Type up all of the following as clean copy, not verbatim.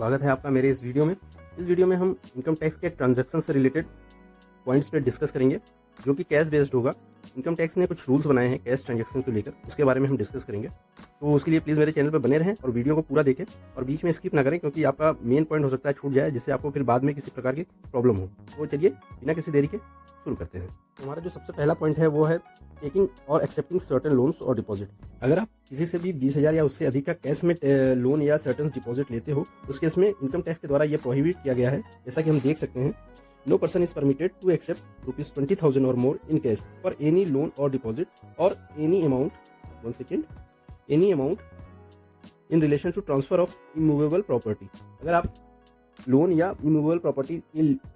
स्वागत है आपका मेरे इस वीडियो में। इस वीडियो में हम इनकम टैक्स के ट्रांजैक्शन से रिलेटेड पॉइंट्स पे डिस्कस करेंगे, जो कि कैश बेस्ड होगा। इनकम टैक्स ने कुछ रूल्स बनाए हैं कैश ट्रांजैक्शन को लेकर, उसके बारे में हम डिस्कस करेंगे। तो उसके लिए प्लीज़ मेरे चैनल पर बने रहें और वीडियो को पूरा देखें और बीच में स्किप ना करें, क्योंकि आपका मेन पॉइंट हो सकता है छूट जाए, जिससे आपको फिर बाद में किसी प्रकार की प्रॉब्लम हो। तो चलिए बिना किसी देरी के शुरू करते हैं। तो हमारा जो सबसे पहला पॉइंट है वो है टेकिंग और एक्सेप्टिंग सर्टेन लोन्स और डिपॉजिट। अगर आप किसी से भी 20,000 या उससे अधिक का कैश में लोन या सर्टेन डिपॉजिट लेते हो, उस केस में इनकम टैक्स के द्वारा ये प्रोहिबिट किया गया है। जैसा कि हम देख सकते हैं, no person is permitted to accept ₹20,000 और more in cash for any loan और डिपॉजिट और any amount in relation to transfer of immovable property. अगर आप लोन या इमूवेबल प्रॉपर्टी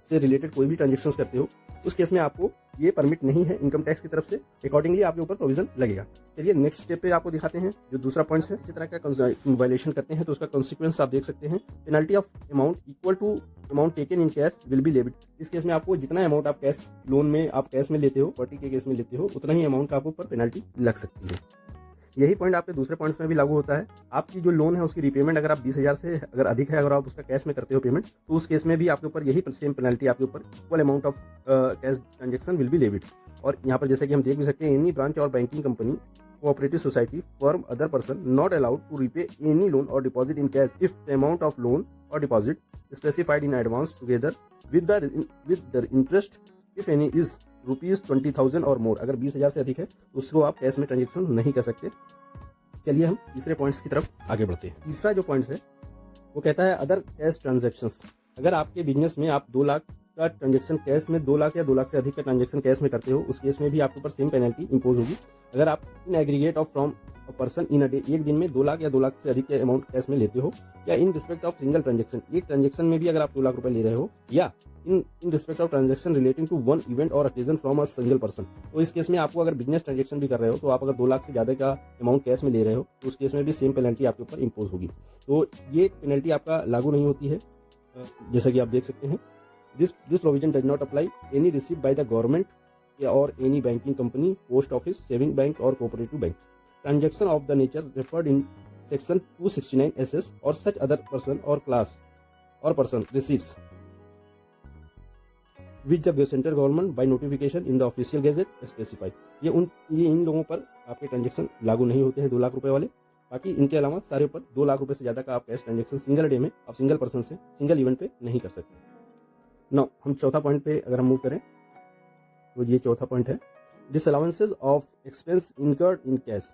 से रिलेटेड कोई भी ट्रांजेक्शन करते हो, उस केस में आपको ये परमिट नहीं है इनकम टैक्स की तरफ से। अकॉर्डिंगली आपके ऊपर प्रोविजन लगेगा। चलिए नेक्स्ट स्टेप पे आपको दिखाते हैं जो दूसरा पॉइंट है। इसी तरह का वायलेशन करते हैं तो उसका कॉन्सिक्वेंस आप देख सकते हैं। Penalty of amount equal to amount taken in cash will be levied. इस केस में आपको जितना अमाउंट आप कैश लोन में आप कैश में लेते हो, प्रॉपर्टी के केस में लेते हो, उतना ही अमाउंट का आपको ऊपर पेनल्टी लग सकती है। यही पॉइंट आपके दूसरे पॉइंट्स में भी लागू होता है। आपकी जो लोन है उसकी रिपेमेंट अगर आप 20,000 से अगर अधिक है, अगर आप उसका कैश में करते हो पेमेंट, तो उस केस में भी आपके ऊपर यही सेम पेनल्टी आपके ऊपर equal amount of cash transaction will be levied. और यहाँ पर जैसे कि हम देख भी सकते हैं, एनी ब्रांच और banking company, cooperative society, firm, other person not allowed to repay any loan और deposit in cash if the amount of loan और deposit specified in advance together with the interest if any is ₹20,000 और मोर। अगर 20,000 से अधिक है तो उसको आप कैश में ट्रांजेक्शन नहीं कर सकते। चलिए हम तीसरे पॉइंट्स की तरफ आगे बढ़ते हैं। तीसरा जो पॉइंट है वो कहता है अदर कैश ट्रांजैक्शंस। अगर आपके बिजनेस में आप 2 लाख का ट्रांजैक्शन कैश में, 2 लाख या 2 लाख से अधिक का ट्रांजैक्शन कैश में करते हो, उस केस में भी आपके ऊपर सेम पेनल्टी इंपोज होगी। अगर आप in aggregate of from a person in a day, एक दिन में 2 लाख या 2 लाख से अधिक के अमाउंट कैश में लेते हो, या in respect of single transaction, एक ट्रांजैक्शन में भी अगर आप 2 लाख रुपए ले रहे हो, या in respect of transaction relating to one event or occasion from a single person. तो इस केस में आपको अगर बिजनेस ट्रांजैक्शन भी कर रहे हो, तो आप अगर 2 लाख से ज़्यादा का अमाउंट कैश में ले रहे हो, तो उस केस में भी सेम पेनल्टी आपके ऊपर इंपोज होगी। तो ये पेनल्टी आपका लागू नहीं होती है, जैसा कि आप देख सकते हैं। This provision does not apply any receive by the government or any banking company, post office, saving bank or cooperative bank. Transaction of the nature referred in section 269 SS or such other person or class or person receives with the central government by notification in the official gazette specified. ये इन लोगों पर आपके transaction लागू नहीं होते हैं 2 लाख रुपए वाले। बाकी इनके अलावा सारे ऊपर 2 लाख रुपए से ज़्यादा का आप कैश ट्रांजैक्शन सिंगल डे में आप सिंगल पर्सन से सिंगल इवेंट पे नहीं कर सकते। नाउ हम चौथा पॉइंट पे अगर हम मूव करें तो ये चौथा पॉइंट है disallowances of expense incurred in cash.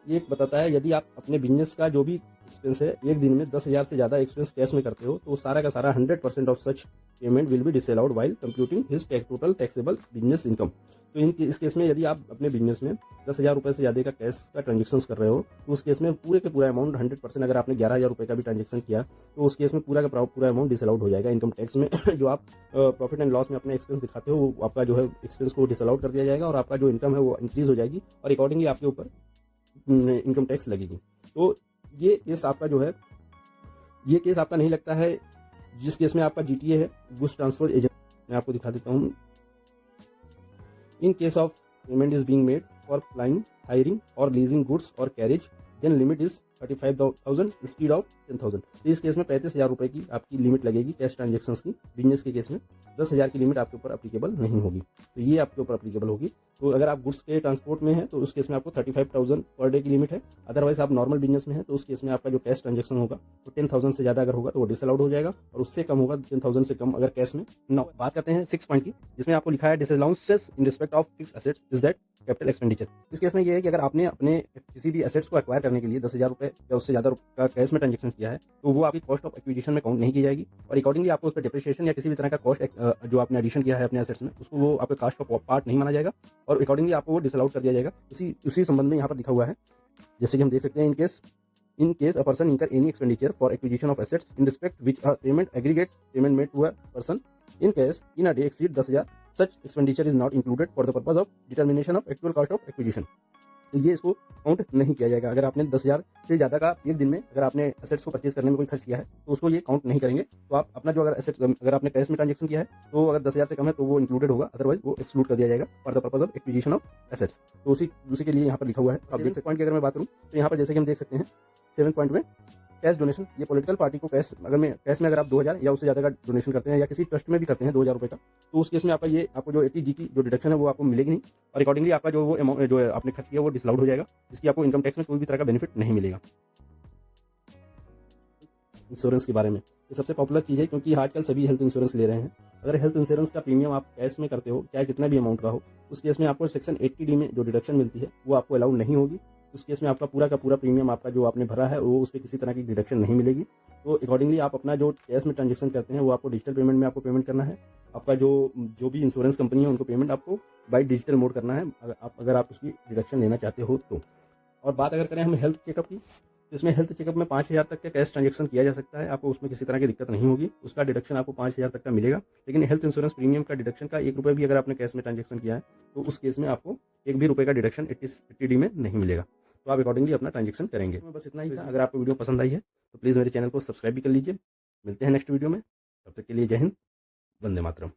ये बताता है यदि आप अपने बिजनेस का जो भी एक्सपेंस है, एक दिन में 10,000 से ज़्यादा एक्सपेंस कैश में करते हो, तो सारा का सारा 100% of such payment will be disallowed while computing his total taxable business income. तो इस केस में यदि आप अपने बिजनेस में 10,000 रुपये से ज़्यादा का कैश का ट्रांजेक्शन कर रहे हो, तो उस केस में पूरे के पूरा अमाउंट 100%, अगर आपने 11,000 रुपये का भी ट्रांजेक्शन किया, तो उस केस में पूरा का पूरा अमाउंट डिसअलाउड हो जाएगा इनकम टैक्स में। जो आप प्रॉफिट एंड लॉस में अपने एक्सपेंस दिखाते हो, वो आपका जो है एक्सपेंस को डिसअलाउड कर दिया जाएगा और आपका जो इनकम है वो इंक्रीज हो जाएगी और अकॉर्डिंगली आपके ऊपर इनकम टैक्स लगेगी। तो ये केस आपका जो है, ये केस आपका नहीं लगता है जिस केस में आपका GTA है, गुड्स ट्रांसफर एजेंट। मैं आपको दिखा देता हूँ। In case of payment is being made for flying, hiring और लीजिंग गुड्स और carriage, then limit is 35,000 instead of 10,000। तो इस केस में 35,000 रुपये की आपकी लिमिट लगेगी कैश ट्रांजेक्शन्स की। बिजनेस के केस में 10,000 की लिमिट आपके ऊपर अप्लीकेबल नहीं होगी, तो ये आपके ऊपर अप्लीकेबल होगी। तो अगर आप गुड्स के ट्रांसपोर्ट में है तो उस केस में आपको 35,000 पर डे की लिमिट है। अदरवाइज आप नॉर्मल बिजनेस में है तो उस केस में आपका जो कैश ट्रांजेक्शन होगा वो 10,000 से ज़्यादा अगर होगा तो वो डिसअलाउड हो जाएगा, और उससे कम होगा 10,000 से कम अगर कैश में। नाउ बात करते हैं 6 पॉइंट की, जिसमें आपको लिखा है disallowances in respect of fixed assets is that capital expenditure. इस केस में ये है कि अगर आपने अपने किसी भी एसेट्स को एक्वायर करने के लिए 10,000 रुपये या उससे ज़्यादा का कैश में ट्रांजेक्शन किया है, तो वो आपकी कॉस्ट ऑफ एक्विजिशन में काउंट नहीं की जाएगी, और अकॉर्डिंगली आपको उस पर डिप्रिसिएशन या किसी भी तरह का कॉस्ट जो आपने एडिशन किया है अपने एसेट्स में, उसको वो आपके कास्ट का पार्ट नहीं माना जाएगा, और अकॉर्डिंगली आपको वो डिसअलाउड कर दिया जाएगा। उसी संबंध में यहाँ पर लिखा हुआ है, जैसे कि हम देख सकते हैं, in case a person incur any expenditure for acquisition of assets in respect which a payment aggregate payment made to a person in case in a day exceed 10,000, such expenditure is not included for the purpose of determination of actual cost of acquisition. तो ये इसको count नहीं किया जाएगा। अगर आपने 10,000 से ज़्यादा का एक दिन में अगर आपने एसेट्स को परचेज करने में कोई खर्च किया है, तो उसको ये काउंट नहीं करेंगे। तो आप अपना जो अगर आपने कैश में ट्रांजेक्शन किया है, तो अगर 10,000 से कम है तो वो इंक्लूडेड होगा, अदरवाइज वो एक्सक्लूड कर दिया जाएगा for the purpose of acquisition of assets. तो उसी के लिए यहाँ पर लिखा हुआ है। आप देख सकते पॉइंट की अगर मैं बात करूँ तो यहाँ पर जैसे कि हम देख सकते हैं 7 पॉइंट में कैश डोनेशन, ये पॉलिटिकल पार्टी को कैश अगर आप 2000 या उससे ज़्यादा का डोनेशन करते हैं या किसी ट्रस्ट में भी करते हैं 2000 रुपये का, तो उस केस में आपका ये आपको जो 80G की जो डिडक्शन है वो आपको मिलेगी नहीं, और अकॉर्डिंगली आपका जो वो अमाउंट जो आपने खर्च किया वो डिसअलाउड हो जाएगा, जिसकी आपको इनकम टैक्स में कोई भी तरह का बेनिफिट नहीं मिलेगा। इंश्योरेंस के बारे में, ये सबसे पॉपुलर चीज़ है क्योंकि आजकल सभी हेल्थ इंश्योरेंस ले रहे हैं। अगर हेल्थ इंश्योरेंस का प्रीमियम आप कैश में करते हो, चाहे कितना भी अमाउंट का हो, उस केस में आपको सेक्शन 80D में जो डिडक्शन मिलती है वो आपको अलाउड नहीं होगी। उस केस में आपका पूरा का पूरा प्रीमियम आपका जो आपने भरा है वो उस पर किसी तरह की डिडक्शन नहीं मिलेगी। तो अकॉर्डिंगली आप अपना जो कैश में ट्रांजेक्शन करते हैं वो आपको डिजिटल पेमेंट में आपको पेमेंट करना है। आपका जो भी इंश्योरेंस कंपनी है उनको पेमेंट आपको बाय डिजिटल मोड करना है, अगर आप उसकी डिडक्शन लेना चाहते हो तो। और बात अगर करें हम हेल्थ चेकअप की, तो इसमें हेल्थ चेकअप में 5000 तक का कैश ट्रांजेक्शन किया जा सकता है, आपको उसमें किसी तरह की दिक्कत नहीं होगी, उसका डिडक्शन आपको 5000 तक का मिलेगा। लेकिन हेल्थ इंश्योरेंस प्रीमियम का डिडक्शन का 1 रुपये भी अगर आपने कैश में ट्रांजेक्शन किया है तो उस केस में आपको 1 भी रुपये का डिडक्शन 80D में नहीं मिलेगा। तो आप अकॉर्डिंगली अपना ट्रांजेक्शन करेंगे। बस इतना ही था। अगर आपको वीडियो पसंद आई है तो प्लीज़ मेरे चैनल को सब्सक्राइब भी कर लीजिए। मिलते हैं नेक्स्ट वीडियो में, तब तक के लिए जय हिंद, वंदे मातरम।